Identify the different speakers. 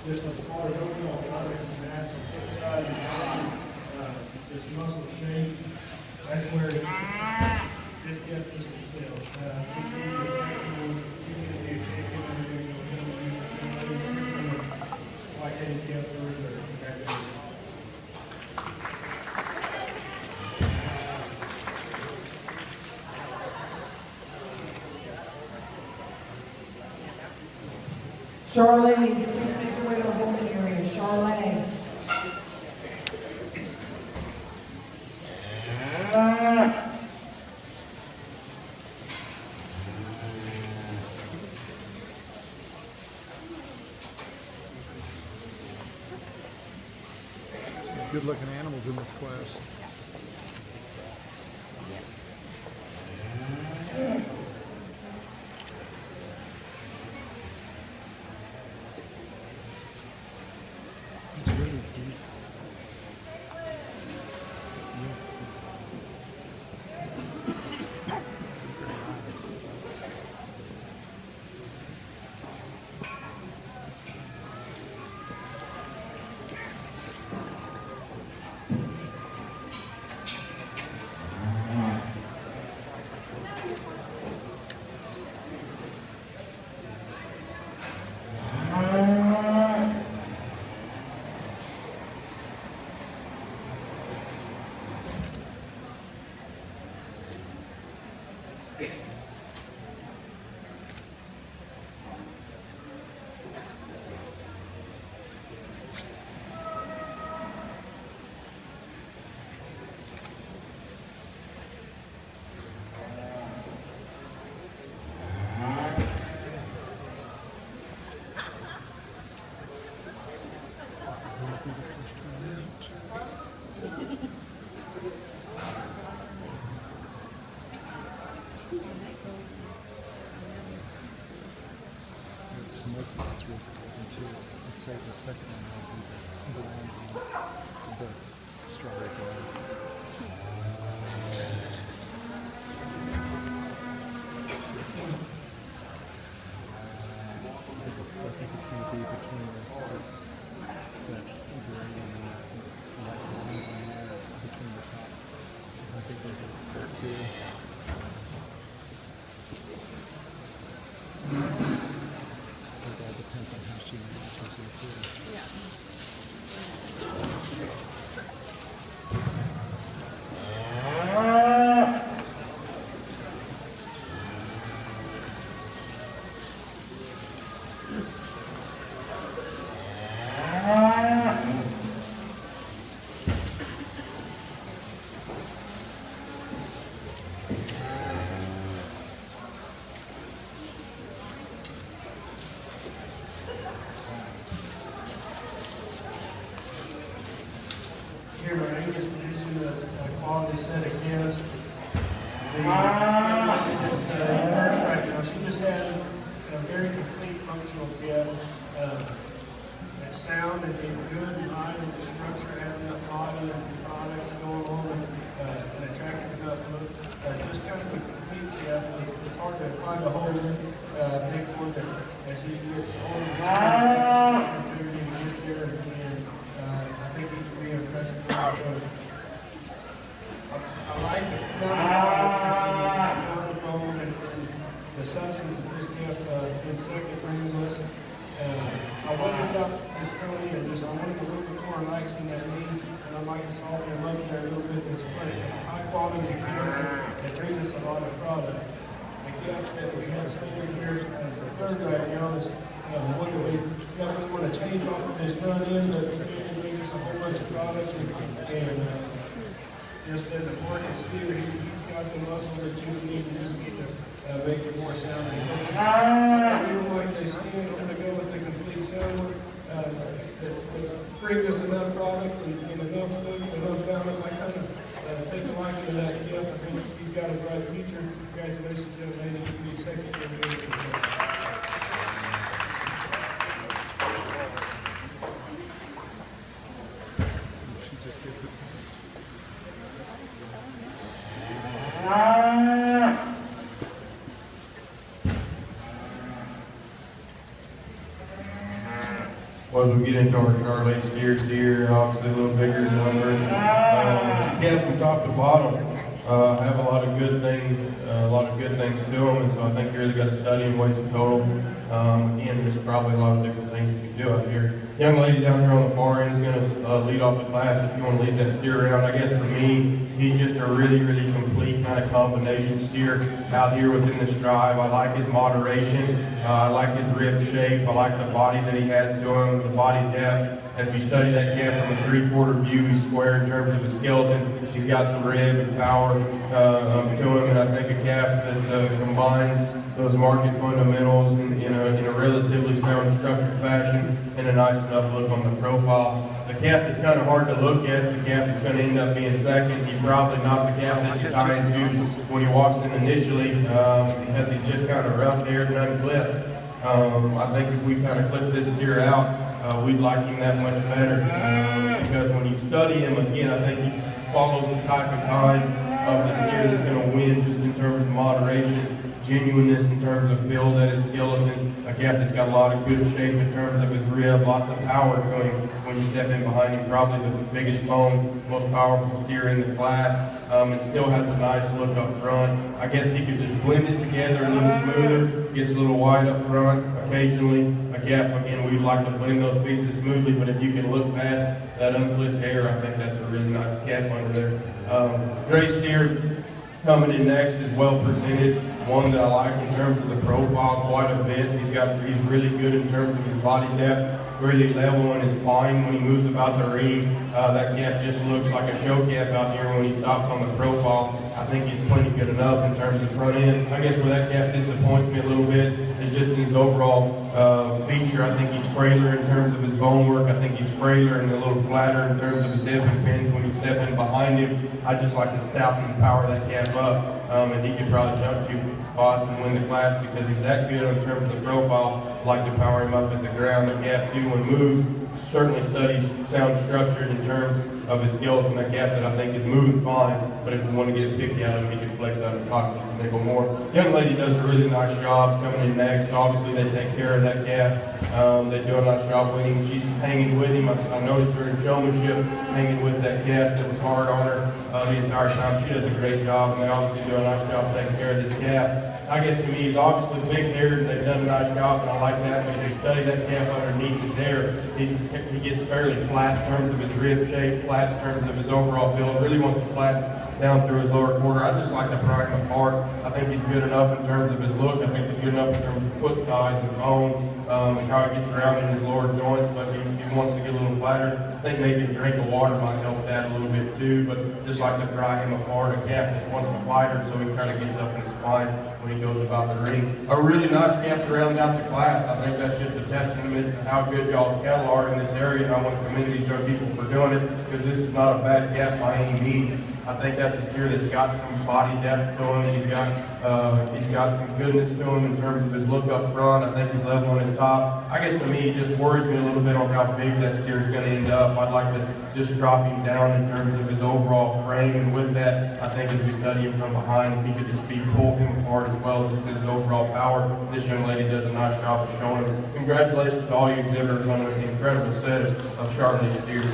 Speaker 1: just a smaller overall product and mass and hip size and body, this muscle shape. That's where this gift is for sale. He's going to be a champion. White2 gift or congratulations.
Speaker 2: Charlene, please make your way to the holding area. Charlene.
Speaker 3: Some good-looking animals in this class. It's really deep. Smoke that's real good too. Let's say the second one will be the strawberry color. I think it's going to be between the parts that gray and the light one there between the top. I think they did that too. It all depends on how she matches it too.
Speaker 4: Yeah.
Speaker 1: Here, my Angus producing a quality set of calves. It's first right now. She just has a very complete functional calf. That's sound and good and high and the structure has enough body and products going on and attractive enough look. Just kind of a complete calf. It's hard to find a hole in next one that as he gets older, opportunity to get there and I think he can be impressive. I like the bone and the substance that this calf insect brings us. I wondered about this pony and just I wanted to look before I likes in that knee, and I like the salt and love there a little bit. It's high quality calf that brings us a lot of product. The calf that we have standing here, the third right now is one that we definitely want to change off of this run in, but it brings us a whole bunch of products and just as a market steer, he's got the muscle that you need to just get to make it more sound. I feel like they still going to go with the complete sound that's bring us enough product and enough food, enough balance. I kind of take a liking to that gift. I think he's got a bright future. Congratulations, young lady. You'll be second year.
Speaker 4: Well, as we get into our Charlotte steers here, obviously a little bigger in numbers. Yeah, from top to bottom, have a lot of good things, to them, and so I think you really got to study and weigh some total. Again, there's probably a lot of different things you can do out here. Young lady down here on the far end is going to lead off the class. If you want to lead that steer around, I guess for me, he's just a really, really complete kind of combination steer out here within this drive. I like his moderation. I like his rib shape. I like the body that he has to him, the body depth. If you study that calf from a three-quarter view, he's square in terms of his skeleton. He's got some rib and power to him, and I think a calf that combines those market fundamentals in a relatively sound structured fashion and a nice enough look on the profile. The calf that's kind of hard to look at is the calf that's going to end up being second. He's probably not the calf that you tie into when he walks in initially because he's just kind of rough there and unclipped. I think if we kind of clip this steer out, we'd like him that much better because when you study him, again, I think he follows the type of kind of the steer that's going to win just in terms of moderation, genuineness in terms of build at his skeleton, a calf that's got a lot of good shape in terms of his rib, lots of power to him when you step in behind him, probably the biggest bone, most powerful steer in the class, and still has a nice look up front. I guess he could just blend it together a little smoother, gets a little wide up front occasionally. A calf, again, we'd like to blend those pieces smoothly, but if you can look past that unclipped hair, I think that's a really nice calf under there. Gray steer coming in next is well presented, one that I like in terms of the profile quite a bit. He's really good in terms of his body depth, really level in his spine when he moves about the ring. That calf just looks like a show calf out here when he stops on the profile. I think he's plenty good enough in terms of front end. I guess where that calf disappoints me a little bit is just in his overall feature. I think he's frailer in terms of his bone work. I think he's frailer and a little flatter in terms of his hip and pins when you step in behind him. I just like to stout and power that calf up, and he could probably jump 2 spots and win the class because he's that good in terms of the profile. I like to power him up at the ground. The calf too, when moves, certainly studies sound structured in terms of his skeleton. That calf that I think is moving fine, but if we want to get it picky out of him, he can flex out his hock just a nickel more. Young lady does a really nice job coming in next. Obviously, they take care of that calf. They do a nice job with him. She's hanging with him. I noticed her in showmanship hanging with that calf that was hard on her the entire time. She does a great job, and they obviously do a nice job taking care of this calf. I guess to me, he's obviously big haired, and they've done a nice job, and I like that. But if you study that calf underneath his hair, he gets fairly flat in terms of his rib shape, flat in terms of his overall build, really wants to flatten down through his lower quarter. I just like to pry him apart. I think he's good enough in terms of his look. I think he's good enough in terms of foot size and bone, and how he gets around in his lower joints, but he wants to get a little flatter. I think maybe a drink of water might help that a little bit too, but just like to pry him apart. A calf that wants to fight her, so he kind of gets up in his spine when he goes about the ring. A really nice calf to round out the class. I think that's just a testament to how good y'all's cattle are in this area, and I want to commend these young people for doing it, because this is not a bad calf by any means. I think that's a steer that's got some body depth to him. He's got some goodness to him in terms of his look up front. I think he's level on his top. I guess to me, it just worries me a little bit on how big that steer is going to end up. I'd like to just drop him down in terms of his overall frame, and with that, I think as we study him from behind, he could just be pulled him apart as well, just his overall power. This young lady does a nice job of showing him. Congratulations to all you exhibitors on an incredible set of Charlotte steers.